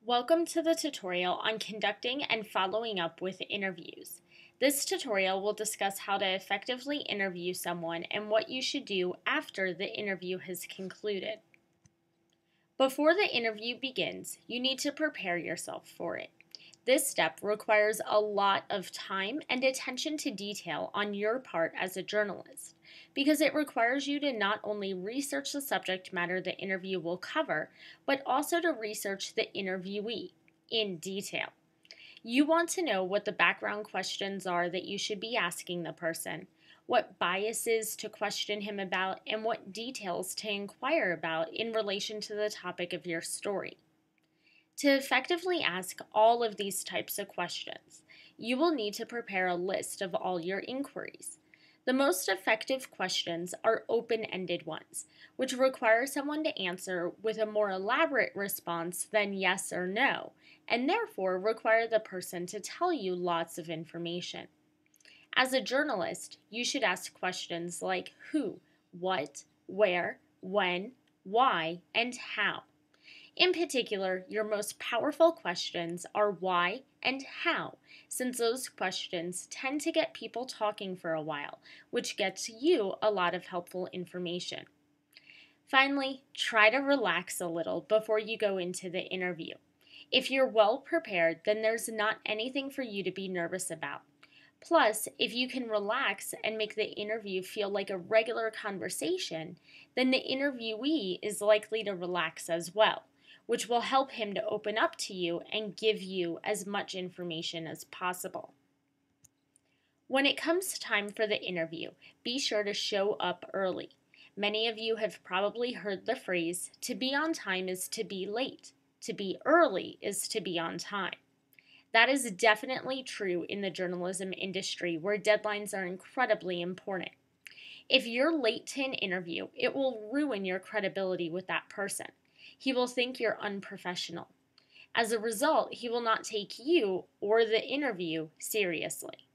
Welcome to the tutorial on conducting and following up with interviews. This tutorial will discuss how to effectively interview someone and what you should do after the interview has concluded. Before the interview begins, you need to prepare yourself for it. This step requires a lot of time and attention to detail on your part as a journalist, because it requires you to not only research the subject matter the interview will cover, but also to research the interviewee in detail. You want to know what the background questions are that you should be asking the person, what biases to question him about, and what details to inquire about in relation to the topic of your story. To effectively ask all of these types of questions, you will need to prepare a list of all your inquiries. The most effective questions are open-ended ones, which require someone to answer with a more elaborate response than yes or no, and therefore require the person to tell you lots of information. As a journalist, you should ask questions like who, what, where, when, why, and how. In particular, your most powerful questions are why and how, since those questions tend to get people talking for a while, which gets you a lot of helpful information. Finally, try to relax a little before you go into the interview. If you're well prepared, then there's not anything for you to be nervous about. Plus, if you can relax and make the interview feel like a regular conversation, then the interviewee is likely to relax as well, which will help him to open up to you and give you as much information as possible. When it comes time for the interview, be sure to show up early. Many of you have probably heard the phrase, to be on time is to be late. To be early is to be on time. That is definitely true in the journalism industry, where deadlines are incredibly important. If you're late to an interview, it will ruin your credibility with that person. He will think you're unprofessional. As a result, he will not take you or the interview seriously.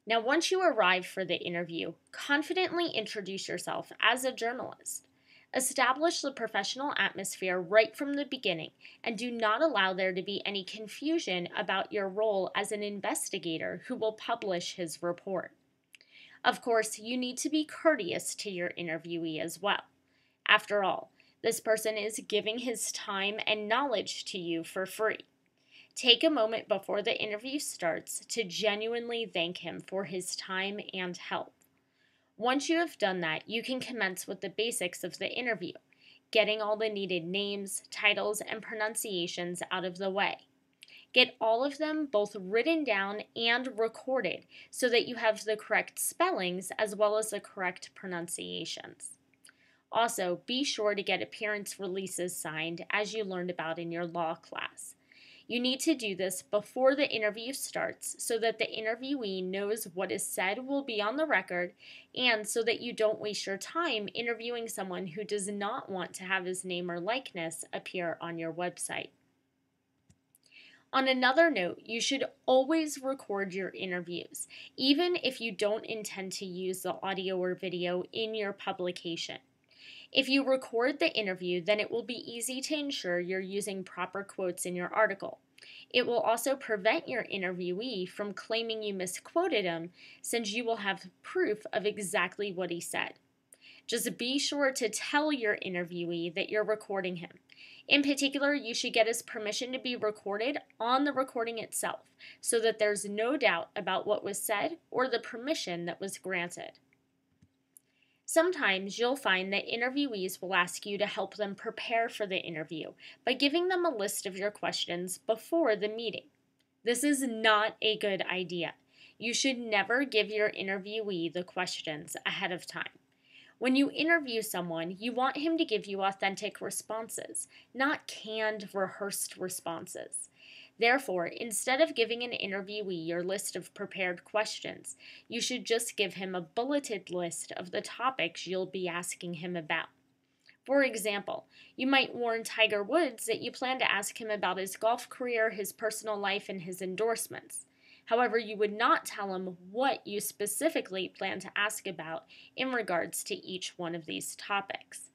Now, once you arrive for the interview, confidently introduce yourself as a journalist. Establish the professional atmosphere right from the beginning, and do not allow there to be any confusion about your role as an investigator who will publish his report. Of course, you need to be courteous to your interviewee as well. After all, this person is giving his time and knowledge to you for free. Take a moment before the interview starts to genuinely thank him for his time and help. Once you have done that, you can commence with the basics of the interview, getting all the needed names, titles, and pronunciations out of the way. Get all of them both written down and recorded so that you have the correct spellings as well as the correct pronunciations. Also, be sure to get appearance releases signed as you learned about in your law class. You need to do this before the interview starts so that the interviewee knows what is said will be on the record, and so that you don't waste your time interviewing someone who does not want to have his name or likeness appear on your website. On another note, you should always record your interviews, even if you don't intend to use the audio or video in your publication. If you record the interview, then it will be easy to ensure you're using proper quotes in your article. It will also prevent your interviewee from claiming you misquoted him, since you will have proof of exactly what he said. Just be sure to tell your interviewee that you're recording him. In particular, you should get his permission to be recorded on the recording itself, so that there's no doubt about what was said or the permission that was granted. Sometimes you'll find that interviewees will ask you to help them prepare for the interview by giving them a list of your questions before the meeting. This is not a good idea. You should never give your interviewee the questions ahead of time. When you interview someone, you want him to give you authentic responses, not canned, rehearsed responses. Therefore, instead of giving an interviewee your list of prepared questions, you should just give him a bulleted list of the topics you'll be asking him about. For example, you might warn Tiger Woods that you plan to ask him about his golf career, his personal life, and his endorsements. However, you would not tell him what you specifically plan to ask about in regards to each one of these topics.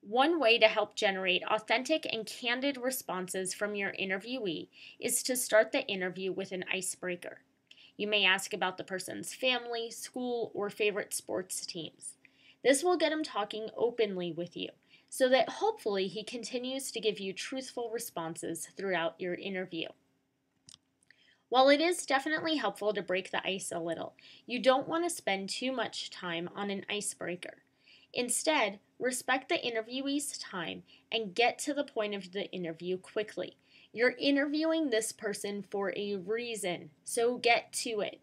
One way to help generate authentic and candid responses from your interviewee is to start the interview with an icebreaker. You may ask about the person's family, school, or favorite sports teams. This will get him talking openly with you, so that hopefully he continues to give you truthful responses throughout your interview. While it is definitely helpful to break the ice a little, you don't want to spend too much time on an icebreaker. Instead, respect the interviewee's time and get to the point of the interview quickly. You're interviewing this person for a reason, so get to it.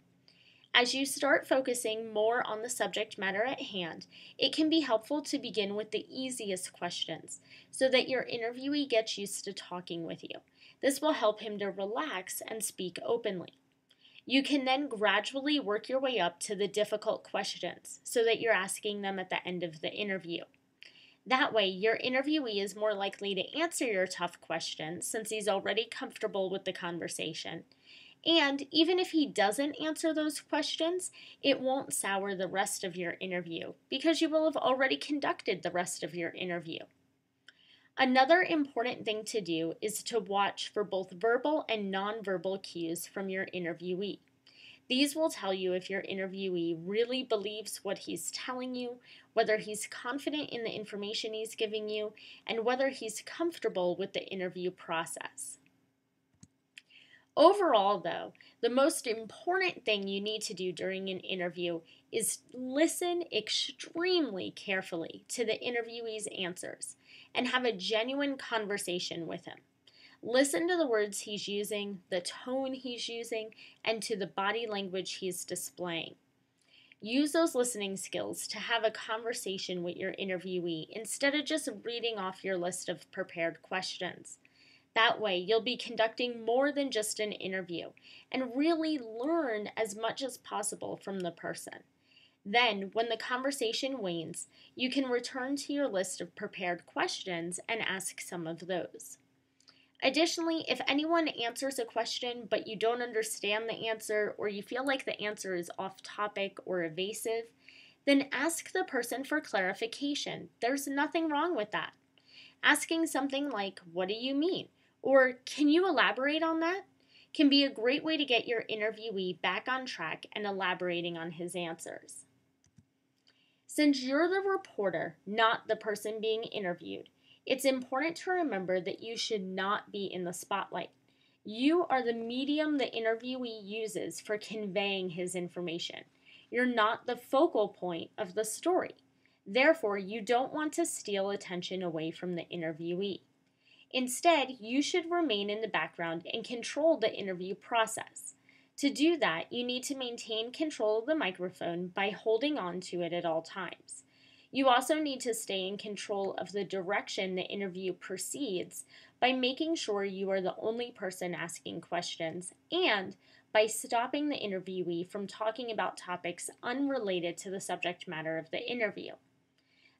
As you start focusing more on the subject matter at hand, it can be helpful to begin with the easiest questions so that your interviewee gets used to talking with you. This will help him to relax and speak openly. You can then gradually work your way up to the difficult questions so that you're asking them at the end of the interview. That way, your interviewee is more likely to answer your tough questions since he's already comfortable with the conversation. And even if he doesn't answer those questions, it won't sour the rest of your interview because you will have already conducted the rest of your interview. Another important thing to do is to watch for both verbal and nonverbal cues from your interviewee. These will tell you if your interviewee really believes what he's telling you, whether he's confident in the information he's giving you, and whether he's comfortable with the interview process. Overall, though, the most important thing you need to do during an interview is listen extremely carefully to the interviewee's answers and have a genuine conversation with him. Listen to the words he's using, the tone he's using, and to the body language he's displaying. Use those listening skills to have a conversation with your interviewee instead of just reading off your list of prepared questions. That way, you'll be conducting more than just an interview and really learn as much as possible from the person. Then, when the conversation wanes, you can return to your list of prepared questions and ask some of those. Additionally, if anyone answers a question but you don't understand the answer or you feel like the answer is off topic or evasive, then ask the person for clarification. There's nothing wrong with that. Asking something like, "What do you mean?" or "Can you elaborate on that?" can be a great way to get your interviewee back on track and elaborating on his answers. Since you're the reporter, not the person being interviewed, it's important to remember that you should not be in the spotlight. You are the medium the interviewee uses for conveying his information. You're not the focal point of the story. Therefore, you don't want to steal attention away from the interviewee. Instead, you should remain in the background and control the interview process. To do that, you need to maintain control of the microphone by holding on to it at all times. You also need to stay in control of the direction the interview proceeds by making sure you are the only person asking questions and by stopping the interviewee from talking about topics unrelated to the subject matter of the interview.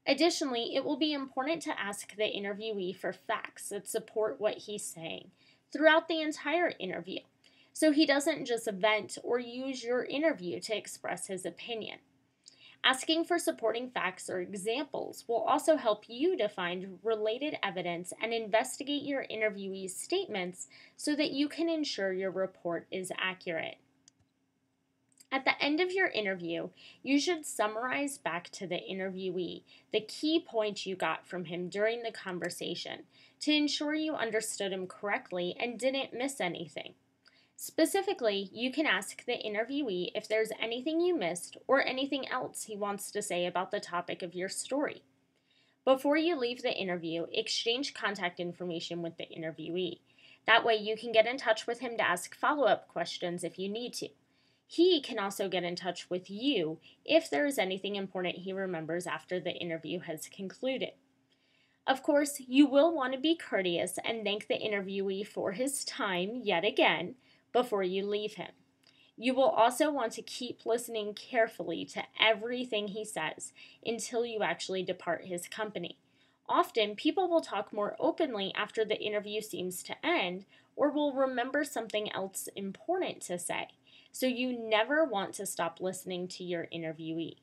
Additionally, it will be important to ask the interviewee for facts that support what he's saying throughout the entire interview, so he doesn't just vent or use your interview to express his opinion. Asking for supporting facts or examples will also help you to find related evidence and investigate your interviewee's statements so that you can ensure your report is accurate. At the end of your interview, you should summarize back to the interviewee the key points you got from him during the conversation to ensure you understood him correctly and didn't miss anything. Specifically, you can ask the interviewee if there's anything you missed or anything else he wants to say about the topic of your story. Before you leave the interview, exchange contact information with the interviewee. That way you can get in touch with him to ask follow-up questions if you need to. He can also get in touch with you if there is anything important he remembers after the interview has concluded. Of course, you will want to be courteous and thank the interviewee for his time yet again before you leave him. You will also want to keep listening carefully to everything he says until you actually depart his company. Often, people will talk more openly after the interview seems to end or will remember something else important to say. So you never want to stop listening to your interviewee.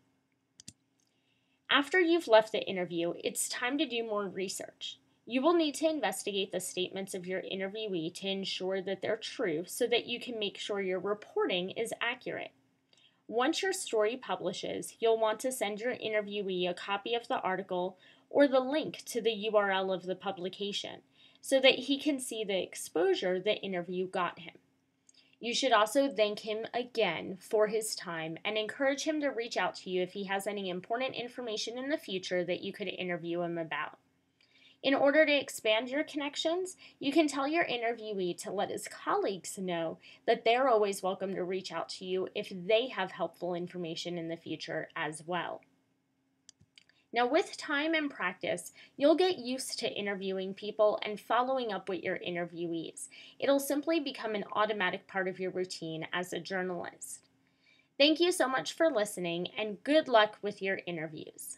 After you've left the interview, it's time to do more research. You will need to investigate the statements of your interviewee to ensure that they're true so that you can make sure your reporting is accurate. Once your story publishes, you'll want to send your interviewee a copy of the article or the link to the URL of the publication so that he can see the exposure the interview got him. You should also thank him again for his time and encourage him to reach out to you if he has any important information in the future that you could interview him about. In order to expand your connections, you can tell your interviewee to let his colleagues know that they're always welcome to reach out to you if they have helpful information in the future as well. Now, with time and practice, you'll get used to interviewing people and following up with your interviewees. It'll simply become an automatic part of your routine as a journalist. Thank you so much for listening, and good luck with your interviews.